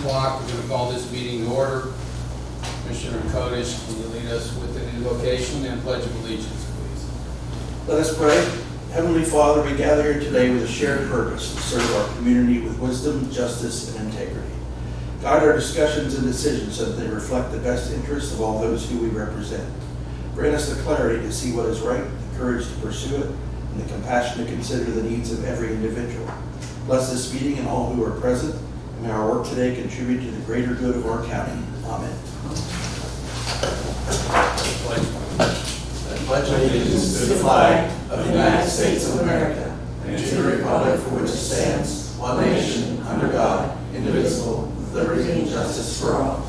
o'clock. We're going to call this meeting to order. Commissioner Kodesh, can you lead us with an invocation and pledge of allegiance, please? Let us pray. Heavenly Father, we gather here today with a shared purpose to serve our community with wisdom, justice, and integrity. Guide our discussions and decisions so that they reflect the best interests of all those who we represent. Grant us the clarity to see what is right, the courage to pursue it, and the compassion to consider the needs of every individual. Bless this meeting and all who are present, and may our work today contribute to the greater good of our county. Amen. I pledge allegiance to the flag of the United States of America and to the republic for which it stands, one nation, under God, indivisible, with liberty and justice for all.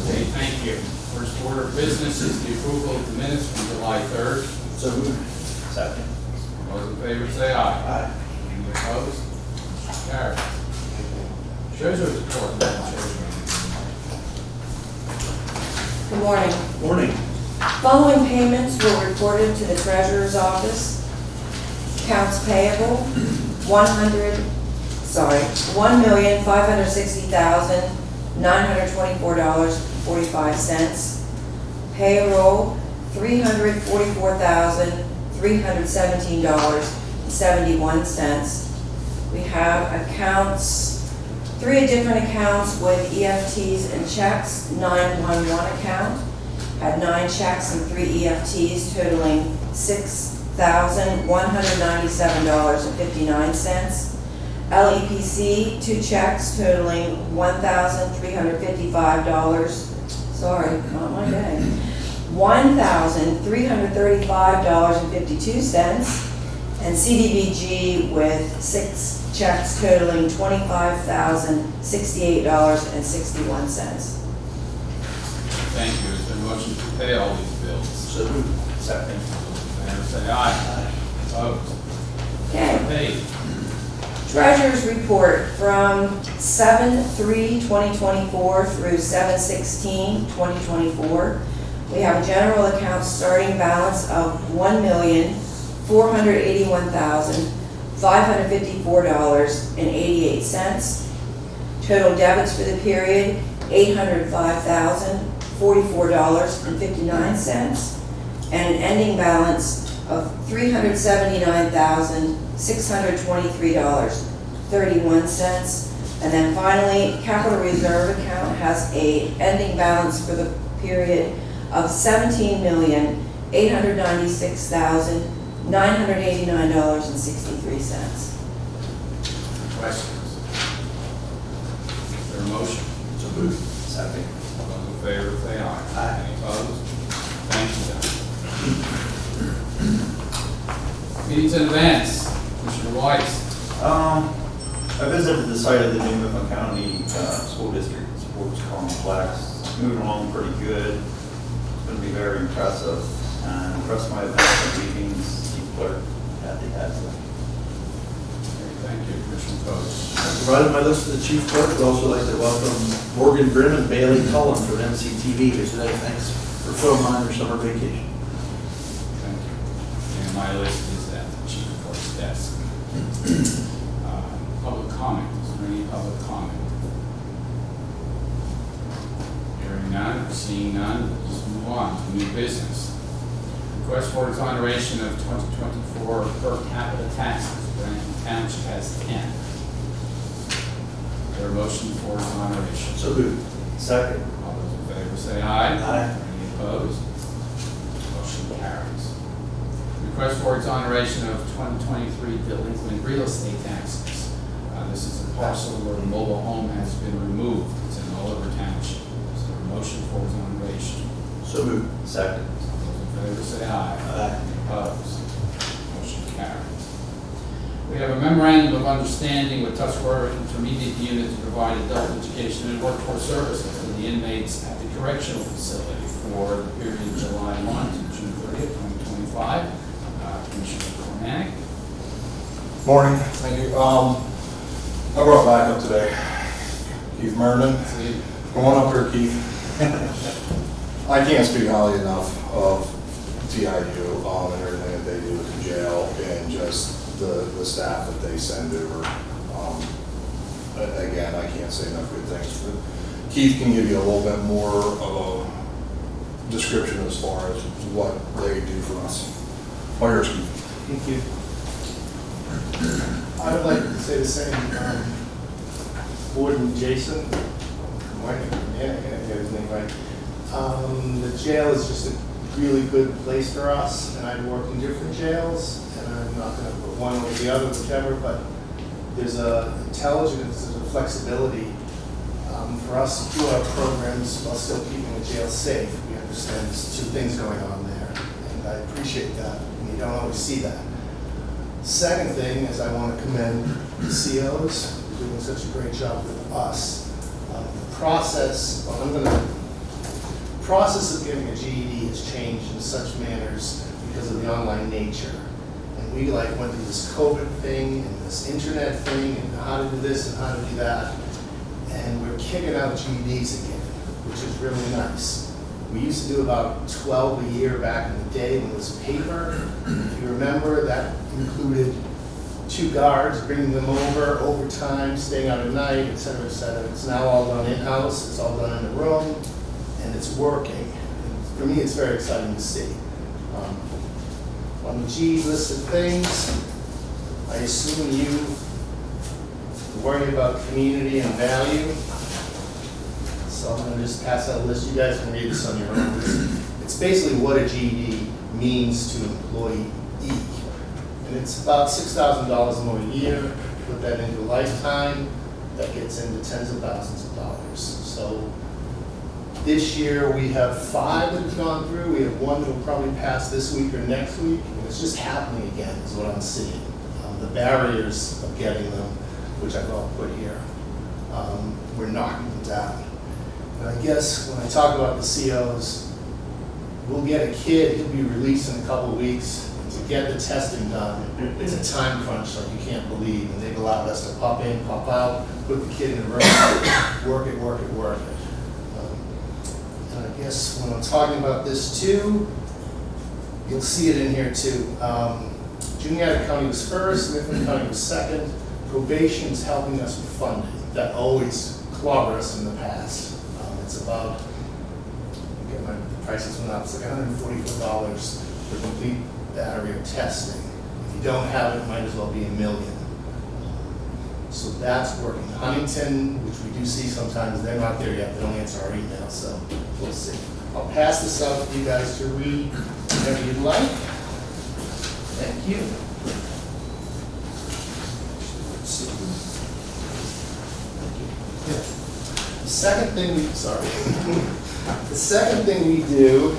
Okay, thank you. First order of business is the approval of the minutes from July 3rd. So moved. Second. All those in favor say aye. Aye. Any opposed? Motion carries. Treasurer's report, Madam Treasurer. Good morning. Morning. Following payments were reported to the treasurer's office. Accounts payable, $1,560,924.45. Payroll, $344,317.71. We have accounts, 3 different accounts with EFTs and checks. 911 account had 9 checks and 3 EFTs totaling $6,197.59. LEPC, 2 checks totaling $1,355. Sorry, not my day. $1,335.52. And CDBG with 6 checks totaling $25,068.61. Thank you. Is there a motion to pay all these bills? So moved. Second. Favor say aye. Opposed? Okay. Paid. Treasurer's report from 7/3/2024 through 7/16/2024. We have a general account starting balance of $1,481,554.88. Total debits for the period, $805,044.59. And an ending balance of $379,623.31. And then finally, capital reserve account has a ending balance for the period of $17,896,989.63. Questions? Is there a motion? So moved. Second. All those in favor say aye. Aye. Any opposed? Thank you, Don. Meetings in advance. Commissioner Weiss. I visited the site of the new Mifflin County School District Sports Complex. It's moving along pretty good. It's going to be very impressive. And the rest of my events and meetings, Chief Clerk Kathy Hadley. Thank you, Commissioner Coates. I provided my list to the chief clerk. We'd also like to welcome Morgan Grimm and Bailey Cullen from MCTV here today. Thanks for filling on your summer vacation. Thank you. And my list is at the chief clerk's desk. Public comment. Is there any public comment? Hearing none, seeing none, we'll just move on to new business. Request for exoneration of 2024 per capita taxes. Brandon Township has 10. Is there a motion for exoneration? So moved. Second. All those in favor say aye. Aye. Any opposed? Motion carries. Request for exoneration of 2023 delinquent real estate taxes. This is a parcel where the mobile home has been removed. It's in Oliver Township. Is there a motion for exoneration? So moved. Second. All those in favor say aye. Aye. Any opposed? Motion carries. We have a memorandum of understanding with Tuscarora Intermediate Unit to provide adult education and workforce services for the inmates at the correctional facility for the period July 1 to June 30th, 2025. Commissioner Cormack. Morning, thank you. I brought backup today. Keith Mernon. See, Come on up here, Keith. I can't speak highly enough of TIU and everything that they do at the jail, and just the staff that they send over. Again, I can't say enough good things, but Keith can give you a little bit more of a description as far as what they do for us. All yours, Keith. Thank you. I would like to say the same. Warden Jason, yeah, I can't get his name right. The jail is just a really good place for us, and I've worked in different jails, and I'm not going to put one over the other, whichever, but there's a intelligence, there's a flexibility for us to do our programs while still keeping the jail safe. We understand there's two things going on there, and I appreciate that, and you don't always see that. Second thing is I want to commend the COs for doing such a great job with us. The process, process of getting a GED has changed in such manners because of the online nature. And we went through this COVID thing and this internet thing and how to do this and how to do that. And we're kicking out GEDs again, which is really nice. We used to do about 12 a year back in the day when it was paper. If you remember, that included 2 guards, bringing them over, overtime, staying out at night, et cetera, et cetera. It's now all done in-house, it's all done in the room, and it's working. And for me, it's very exciting to see. On the G list of things, I assume you worry about community and value. So I'm gonna just pass out a list. You guys can read this on your own. It's basically what a GED means to an employee. And it's about $6,000 more a year. Put that into a lifetime, that gets into tens of thousands of dollars. So this year we have 5 that have gone through. We have 1 that will probably pass this week or next week. And it's just happening again is what I'm seeing. The barriers of getting them, which I've all put here, we're knocking them down. And I guess when I talk about the COs, we'll get a kid, he'll be released in a couple of weeks. To get the testing done, it's a time crunch like you can't believe. And they've allowed us to pop in, pop out, put the kid in a room, work it. And I guess when I'm talking about this too, you'll see it in here too. Juniata County was first, Mifflin County was second. Probation's helping us with funding. That always clobbered us in the past. It's about, get my prices went up, it's like $144 for complete battery of testing. If you don't have it, it might as well be $1 million. So that's working. Huntington, which we do see sometimes, they're not there yet. They don't answer our emails, so we'll see. I'll pass this out for you guys to read whatever you'd like. Thank you. The second thing the second thing we do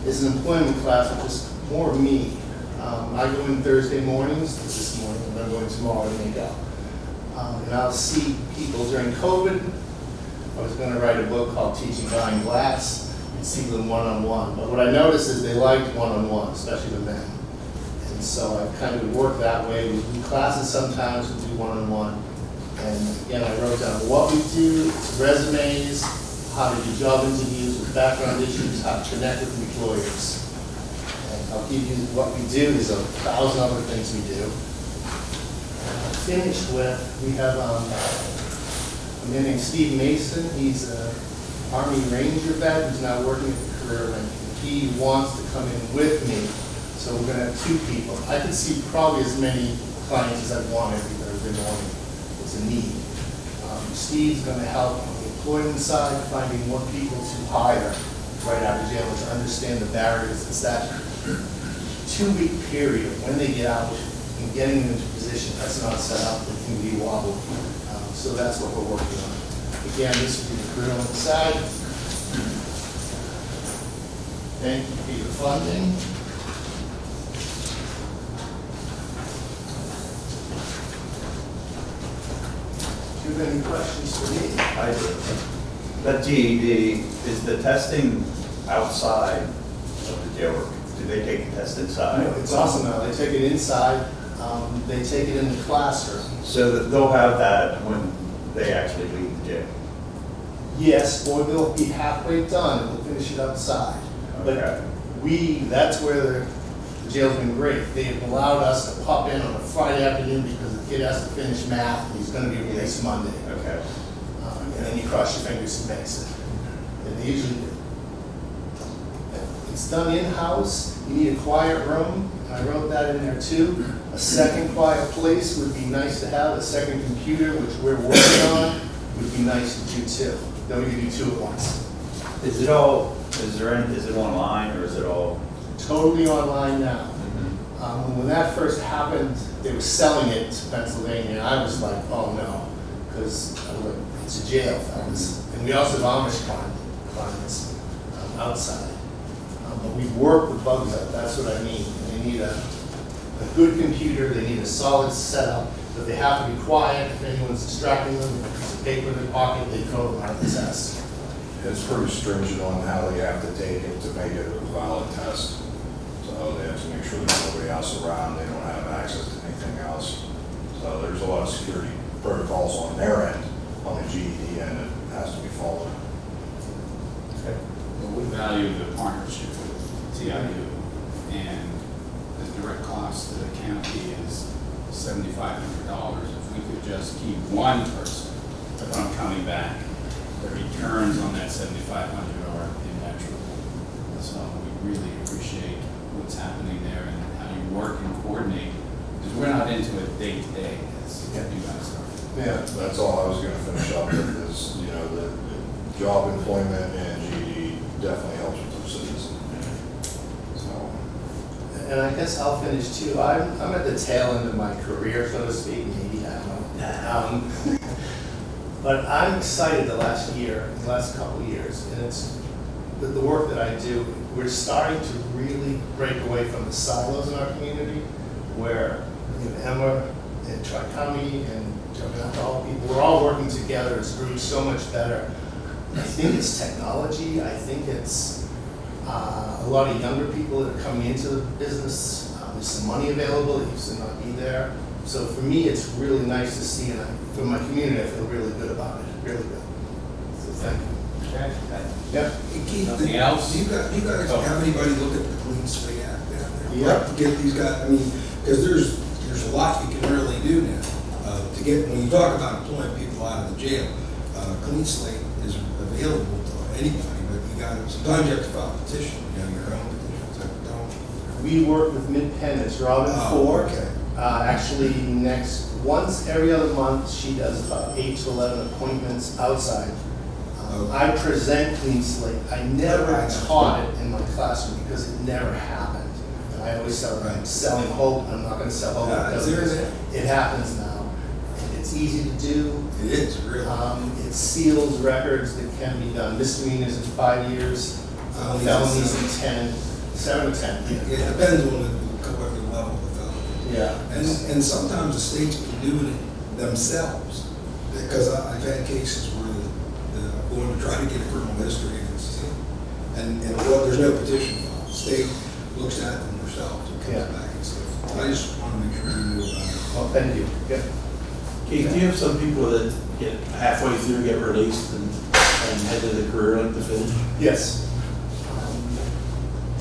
is an employment class, which is more me. I go in Thursday mornings, this morning, and I'm going tomorrow to make out. And I'll see people during COVID. I was going to write a book called Teaching Behind Glass and see them one-on-one. But what I noticed is they liked one-on-one, especially the men. And so I kind of work that way. We do classes sometimes, we do one-on-one. And again, I wrote down what we do, resumes, how to do job interviews with background issues, how to connect with employers. And I'll give you what we do. There's 1,000 other things we do. Finished with, we have a man named Steve Mason. He's an Army Ranger vet who's now working at the career link. He wants to come in with me, so we're going to have 2 people. I can see probably as many clients as I want every Thursday morning. It's a need. Steve's going to help on the employment side, finding more people to hire right out of jail and to understand the barriers. It's that 2-week period when they get out and getting them into position. That's not set up. It can be wobbly. So that's what we're working on. Again, this will be the career on the side. Thank you for your funding. Do you have any questions for me? I do. That GED, is the testing outside of the jail? Do they take the test inside? No, it's awesome now. They take it inside. They take it in the classroom. So that they'll have that when they actually leave the jail? Yes, or they'll be halfway done and they'll finish it outside. Okay. But that's where The jail's been great. They have allowed us to pop in on a Friday afternoon because the kid has to finish math and he's gonna be released Monday. Okay. And then you cross your fingers and makes it. And they usually do. It's done in-house. You need a quiet room. I wrote that in there too. A second quiet place would be nice to have. A second computer, which we're working on, would be nice to do too. Then we can do two at once. Is it online or is it all? Totally online now. When that first happened, they were selling it to Pennsylvania, and I was like, oh no, because it's a jail, fellas. And we also have Amish clients outside. But we work the bugs out, that's what I mean. They need a good computer, they need a solid setup, but they have to be quiet. If anyone's distracting them, with a piece of paper in their pocket, they throw them out of the test. It's pretty stringent on how they have to take it to make it a valid test. So they have to make sure there's nobody else around, they don't have access to anything else. So there's a lot of security protocols on their end, on the GED end, that has to be followed. Okay. Well, we value the partnership with TIU, and the direct cost to the county is $7,500. If we could just keep one person from coming back, the returns on that $7,500 are immeasurable. So we really appreciate what's happening there and how you work and coordinate, because we're not into it day to day as you guys are. Yeah, that's all I was gonna finish up with is, you know, the job employment and GED definitely helps with those citizens. So, And I guess I'll finish too. I'm at the tail end of my career, so to speak, maybe, I don't know. But I'm excited the last couple of years, and it's the work that I do. We're starting to really break away from the silos in our community, where Emma and Tri-County and all people, we're all working together as groups so much better. I think it's technology. I think it's a lot of younger people that are coming into the business. There's some money available that used to not be there. So for me, it's really nice to see, and for my community, I feel really good about it, really good. So thank you. Okay. Yeah. Hey, Keith, Nothing else? Do you guys Oh. have anybody look at the Clean Slate Act down there? Yeah. To get these guys, I mean, because there's a lot you can really do now. To get, when you talk about employing people out of the jail, Clean Slate is available to anybody, but you got, sometimes you have to file a petition, you know, your own petition, so don't. We work with Mid-Penn, it's Robin Oh, Ford. okay. Actually, once every other month, she does about 8 to 11 appointments outside. Okay. I present Clean Slate. I never Right. taught it in my classroom because it never happened. And I always tell them, I'm Right. selling hope, I'm not gonna sell hope. Yeah, because there is it. It happens now. And it's easy to do. It is, really. It seals records that can be done. Misdemeanors in 5 years, felonies in 10, 7 to 10. It depends on what the level of the felony. Yeah. And sometimes the state's been doing it themselves, because I've had cases where the going to try to get a criminal history and there's no petition file. The state looks at them themselves and comes Yeah. back and says, I just want to make sure you knew about it. Well, thank you. Yeah. Keith, do you have some people that get halfway through, get released and head to the career like to finish? Yes.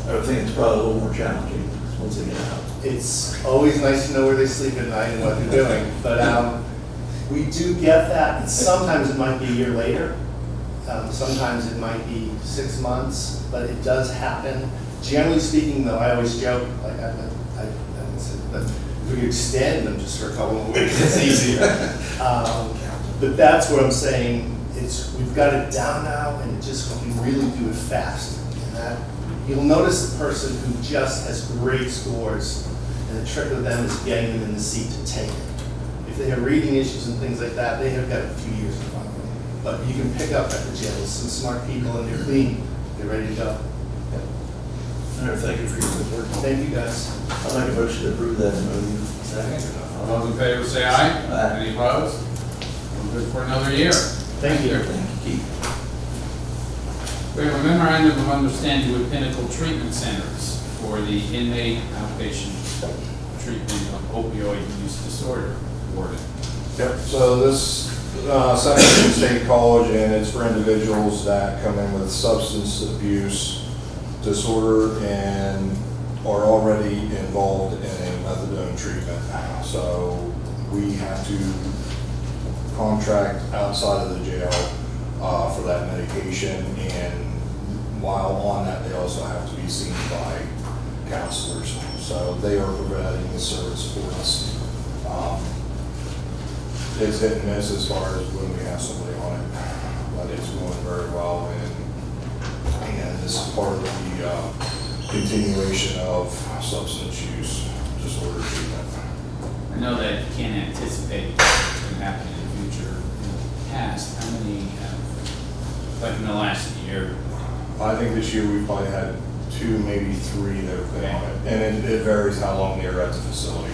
I would think it's probably a little more challenging once they get out. It's always nice to know where they sleep at night and what they're doing, but we do get that, and sometimes it might be a year later, sometimes it might be 6 months, but it does happen. Generally speaking, though, I always joke, like I said, but if we could extend them just for a couple of weeks, it's easier. But that's what I'm saying, we've got it down now, and it just, we can really do it fast. And that, you'll notice the person who just has great scores, and the trick of them is getting them in the seat to take it. If they have reading issues and things like that, they have got a few years in front of them. But you can pick up at the jail with some smart people, and they're clean, they're ready to go. All right, thank you for your good work. Thank you, guys. I'd like a motion to approve that MOU. All those in favor say aye. Aye. Any opposed? We're good for another year. Thank you. Thank you, Keith. We have a memorandum of understanding with Pinnacle Treatment Centers for the inmate outpatient treatment of opioid use disorder warden. Yep, so this Central State College, and it's for individuals that come in with substance abuse disorder, and are already involved in a methadone treatment. So we have to contract outside of the jail for that medication, and while on that, they also have to be seen by counselors. So they are providing the service for us. It's hit and miss as far as when we have somebody on it, but it's going very well, and this is part of the continuation of substance use disorder treatment. I know that you can't anticipate what's going to happen in the future. In the past, how many have, like in the last year? I think this year we've probably had 2, maybe 3 that have been on it, and it varies how long they're at the facility.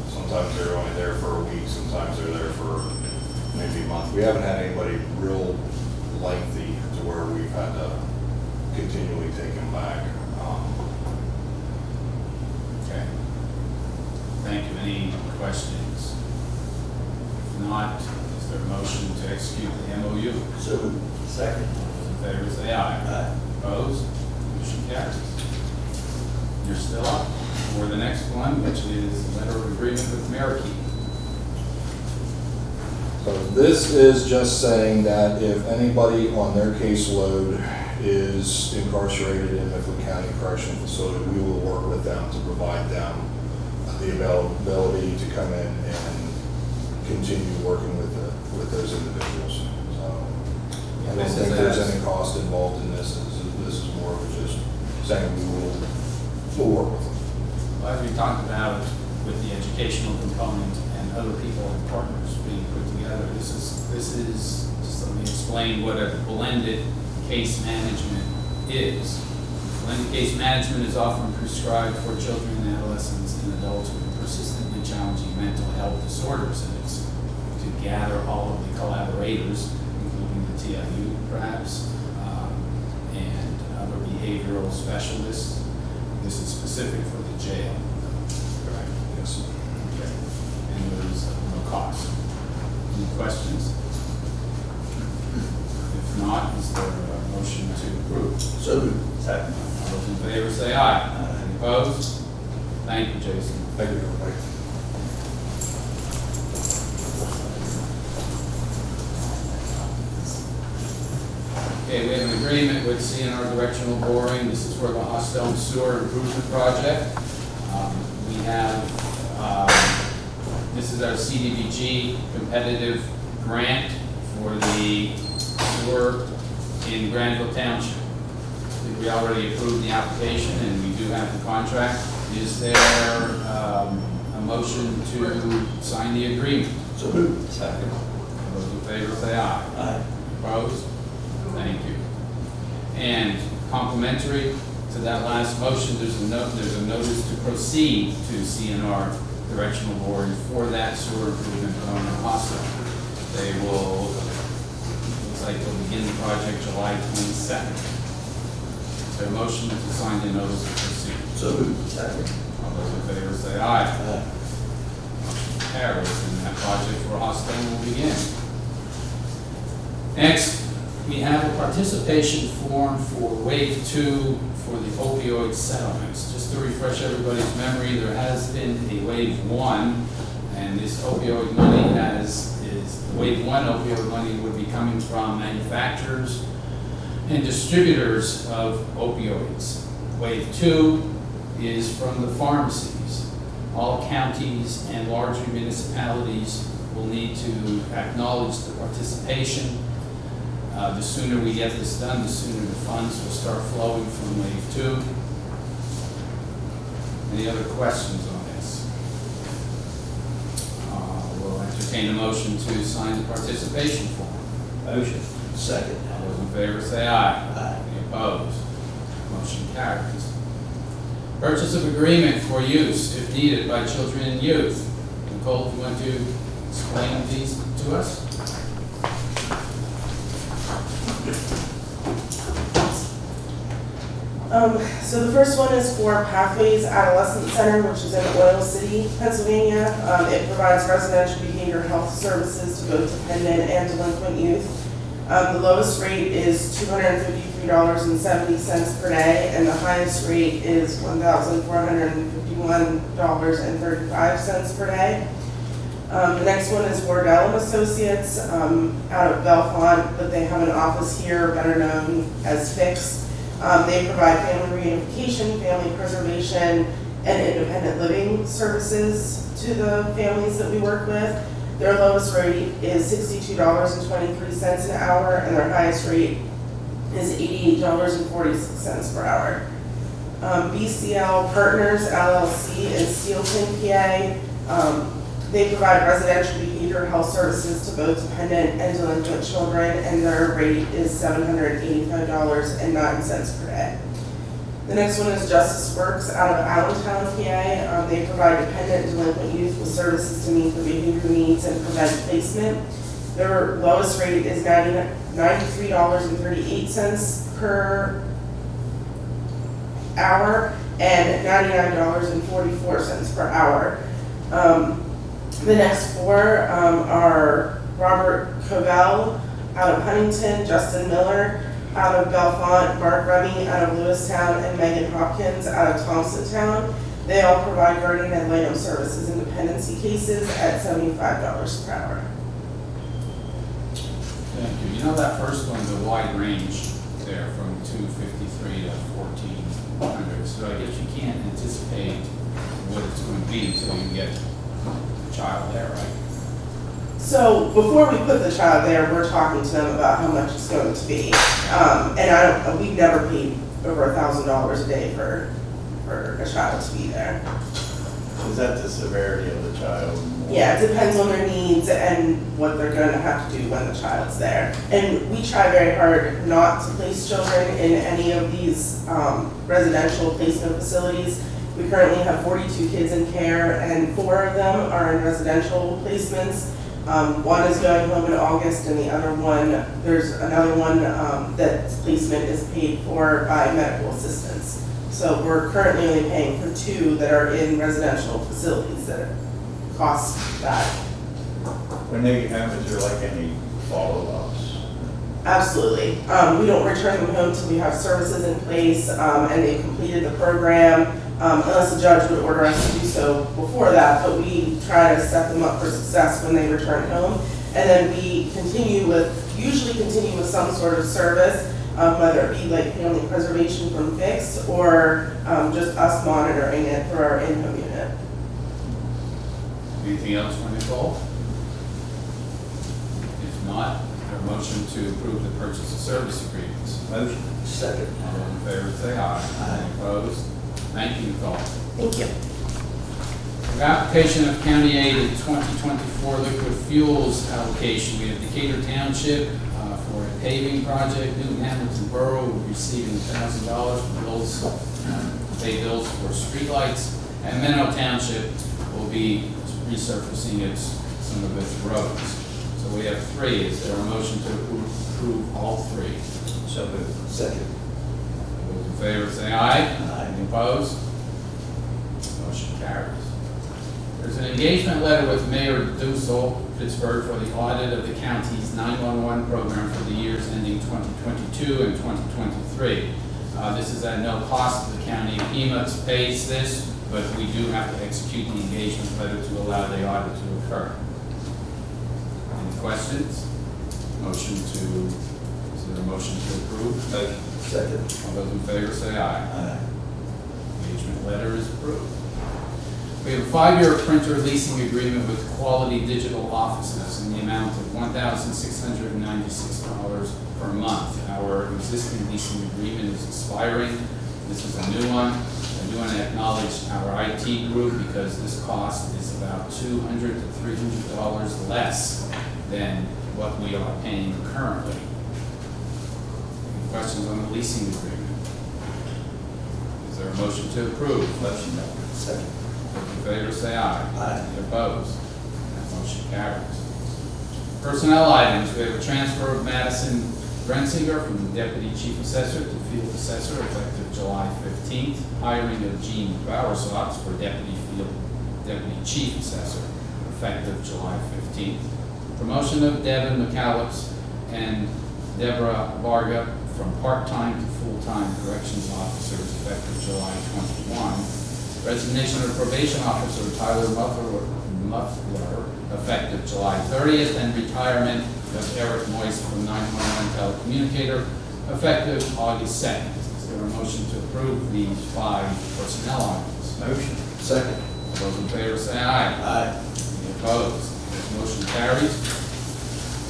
Sometimes they're only there for a week, sometimes they're there for maybe a month. We haven't had anybody real lengthy to where we've had to continually take them back. Okay. Thank you. Any questions? If not, is there a motion to execute the MOU? So moved. Second. Those in favor say aye. Aye. Opposed? Motion carries. You're still up for the next one, which is a letter of agreement with Marikey. So this is just saying that if anybody on their caseload is incarcerated in Mifflin County Correctional Facility, we will work with them to provide them the availability to come in and continue working with those individuals. So I don't think there's any cost involved in this. This is more of just saying we'll work with them. Well, as we talked about with the educational component and other people and partners being put together, this is just let me explain what a blended case management is. Blended case management is often prescribed for children and adolescents and adults with persistently challenging mental health disorders, and it's to gather all of the collaborators, including the TIU perhaps, and other behavioral specialists. This is specific for the jail. Correct? Yes. Okay. And there's no cost. Any questions? If not, is there a motion to approve? So moved. Second. All those in favor say aye. Any opposed? Thank you, Jason. Thank you, everybody. Okay, we have an agreement with CNR Directional Boring. This is for the Hostel Sewer Improvement Project. We have, this is our CDBG competitive grant for the sewer in Granville Township. I think we already approved the application and we do have the contract. Is there a motion to sign the agreement? So moved. Second. All those in favor say aye. Aye. Opposed? Thank you. And complimentary to that last motion, there's a notice to proceed to CNR Directional Board for that sewer improvement on the hostel. They will, looks like they'll begin the project July 22nd. Is there a motion to sign the notice to proceed? So moved. Second. All those in favor say aye. Aye. Motion carries, and that project for hostel will begin. Next, we have a participation form for wave 2 for the opioid settlements. Just to refresh everybody's memory, there has been a wave 1, and this opioid money wave 1 opioid money would be coming from manufacturers and distributors of opioids. Wave 2 is from the pharmacies. All counties and larger municipalities will need to acknowledge the participation. The sooner we get this done, the sooner the funds will start flowing from wave 2. Any other questions on this? We'll entertain a motion to sign the participation form. Motion. Second. All those in favor say aye. Aye. Any opposed? Motion carries. Purchase of agreement for use, if needed, by children and youth. Nicole, do you want to explain these to us? So the first one is for Pathways Adolescent Center, which is in Oil City, Pennsylvania. It provides residential behavioral health services to both dependent and delinquent youth. The lowest rate is $253 $1,093.70 per day, and the highest rate is $1,451.35 per day. The next one is Wardell and Associates, out of Bellefonte, but they have an office here, better known as Fix. They provide family reunification, family preservation, and independent living services to the families that we work with. Their lowest rate is $62.23 an hour, and their highest rate is $88.46 per hour. BCL Partners LLC in Steelton, PA. They provide residential behavioral health services to both dependent and delinquent children, and their rate is $785.09 per day. The next one is Justice Works out of Allentown, PA. They provide dependent and delinquent youth with services to meet their behavior needs and prevent placement. Their lowest rate is $93.38 per hour and $99.44 per hour. The next four are Robert Covell out of Huntington, Justin Miller out of Bellefonte, Mark Remy out of Lewistown, and Megan Hopkins out of Thompsontown. They all provide guardian ad litem services in dependency cases at $75 per hour. Thank you. You know that first one, the wide range there from 253 to 1400. So I guess you can't anticipate what it's going to be until you get the child there, right? So before we put the child there, we're talking to them about how much it's going to be. And we've never paid over $1,000 a day for a child to be there. Is that the severity of the child? Yeah, it depends on their needs and what they're going to have to do when the child's there. And we try very hard not to place children in any of these residential placement facilities. We currently have 42 kids in care, and 4 of them are in residential placements. One is going home in August, and the other one, there's another one that placement is paid for by medical assistance. So we're currently only paying for 2 that are in residential facilities that cost that. When they have, is there like any follow-ups? Absolutely. We don't return them home until we have services in place and they've completed the program, unless the judge would order us to do so before that, but we try to set them up for success when they return home. And then we usually continue with some sort of service, whether it be like family preservation from Fix or just us monitoring it through our in-home unit. Anything else for Nicole? If not, a motion to approve the purchase of service agreements. Motion. Second. All those in favor say aye. Any opposed? Thank you, Nicole. Thank you. The application of county aid in 2024 liquid fuels allocation. We have Decatur Township for a paving project. Newton Hamilton Borough will be receiving $1,000 for bills, pay bills for streetlights. And Minnow Township will be resurfacing some of its roads. So we have 3. Is there a motion to approve all 3? So moved. Second. Those in favor say aye. Aye. Any opposed? Motion carries. There's an engagement letter with Mayor Dussel, Pittsburgh, for the audit of the county's 911 program for the years ending 2022 and 2023. This is at no cost to the county. FEMA pays this, but we do have to execute the engagement letter to allow the audit to occur. Any questions? Is there a motion to approve? Motion. Second. All those in favor say aye. Aye. Engagement letter is approved. We have a 5-year printer leasing agreement with Quality Digital Offices in the amount of $1,696 per month. Our existing leasing agreement is expiring. This is a new one. I do want to acknowledge our IT group because this cost is about $200 to $300 less than what we are paying currently. Any questions on the leasing agreement? Is there a motion to approve? Motion. Second. Those in favor say aye. Aye. Any opposed? That motion carries. Personnel items, we have a transfer of Madison Brensinger from the Deputy Chief Assessor to Field Assessor effective July 15th. Hiring of Gene Bowersox for Deputy Chief Assessor effective July 15th. Promotion of Devin McCallips and Deborah Varga, from part-time to full-time corrections officers effective July 21. Resignation of probation officer Tyler Muffler effective July 30th, and retirement of Eric Moise from 911 telecommunicator effective August 2nd. Is there a motion to approve these 5 personnel items? Motion. Second. All those in favor say aye. Aye. Any opposed? Motion carries.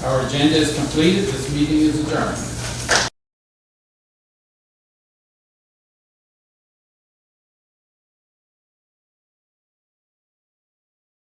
Our agenda is completed. This meeting is adjourned.